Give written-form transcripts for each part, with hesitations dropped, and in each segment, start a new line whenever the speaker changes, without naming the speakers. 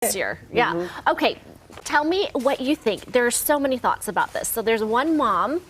this year. Yeah. Okay. Tell me what you think. There are so many thoughts about this. So there's one mom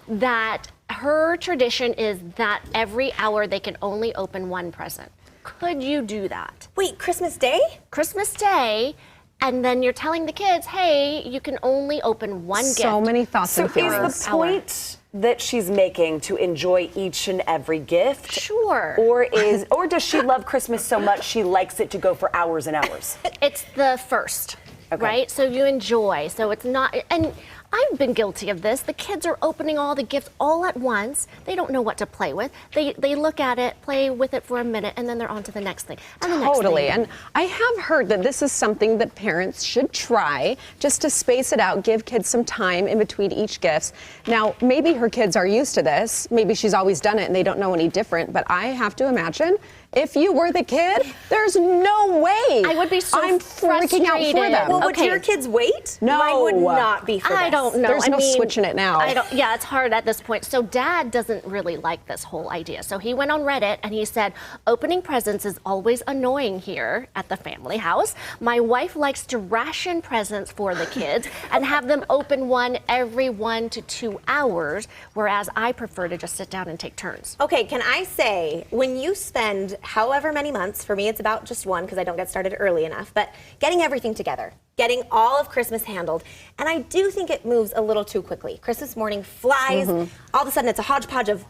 that her tradition is that every hour they can only open one present. Could you do that?
Wait, Christmas Day?
Christmas Day, and then you're telling the kids, hey, you can only open one gift.
So many thoughts and
So
feelings.
is the point that she's making to enjoy each and every gift?
Sure.
Or does she love Christmas so much she likes it to go for hours and hours?
It's the first, right? So you enjoy. So it's not, and I've been guilty of this. The kids are opening all the gifts all at once. They don't know what to play with. They look at it, play with it for a minute, and then they're on to the next thing. And the next
Totally.
thing.
And I have heard that this is something that parents should try just to space it out, give kids some time in between each gifts. Now, maybe her kids are used to this. Maybe she's always done it and they don't know any different. But I have to imagine if you were the kid, there's no way.
I would be so
I'm freaking out for
frustrated.
them.
Well, would
Okay.
your kids wait?
No.
Mine would not be for
I
this.
don't know.
There's
I
no
mean,
switching it now.
Yeah, it's hard at this point. So Dad doesn't really like this whole idea. So he went on Reddit and he said, opening presents is always annoying here at the family house. My wife likes to ration presents for the kids and have them open one every 1 to 2 hours, whereas I prefer to just sit down and take turns.
Okay, can I say, when you spend however many months, for me it's about just one because I don't get started early enough, but getting everything together, getting all of Christmas handled, and I do think it moves a little too quickly. Christmas morning flies, all of a sudden it's a hodgepodge of,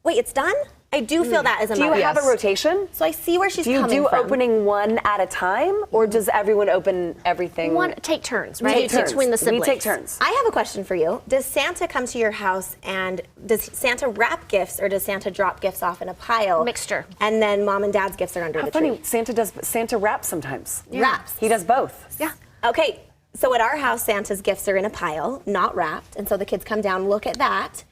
wait, it's done? I do feel that as a
Do you
mother.
have a rotation?
So I see where she's
Do you
coming
do
from.
opening one at a time, or does everyone open everything?
Take turns,
We
right?
take turns.
Between the siblings.
We take turns.
I have a question for you. Does Santa come to your house and does Santa wrap gifts or does Santa drop gifts off in a pile?
Mixture.
And then mom and dad's gifts are under
How
the
funny,
tree.
Santa wraps sometimes.
Wraps.
He does both.
Yeah.
Okay, so at our house, Santa's gifts are in a pile, not wrapped, and so the kids come down, look at that.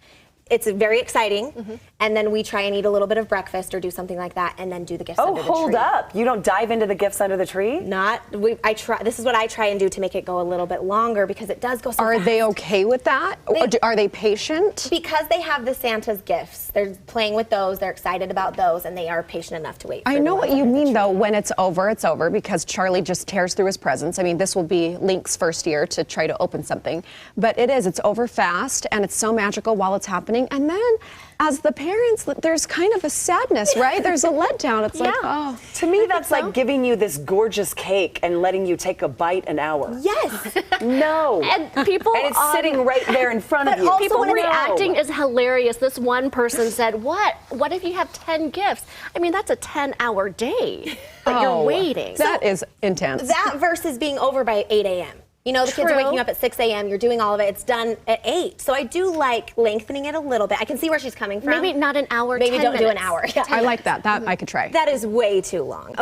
It's very exciting, and then we try and eat a little bit of breakfast or do something like that, and then do the gifts
Oh,
under the tree.
hold up. You don't dive into the gifts under the tree?
I try. This is what I try and do to make it go a little bit longer because it does go so
Are
fast.
they okay with that? Are they patient?
Because they have the Santa's gifts, they're playing with those, they're excited about those, and they are patient enough to wait for
I know
the
what
ones
you
under the
mean,
tree.
though. When it's over, because Charlie just tears through his presents. I mean, this will be Link's first year to try to open something. But it's over fast, and it's so magical while it's happening. And then, as the parents, there's kind of a sadness, right? There's a letdown. It's like, oh.
To me, that's like giving you this gorgeous cake and letting you take a bite an hour.
Yes.
No.
And people
And it's sitting right there in front of you.
also
People
No.
reacting is hilarious. This one person said, what if you have 10 gifts? I mean, that's a 10-hour day that you're waiting.
That is intense.
That versus being over by 8 a.m. You know, the kids are
True.
waking up at 6 a.m., you're doing all of it, it's done at 8. So I do like lengthening it a little bit. I can see where she's coming from.
Maybe not an hour,
Maybe
10
don't do an
minutes.
hour. Yeah.
I like that. That I could try.
That is way too long. Okay.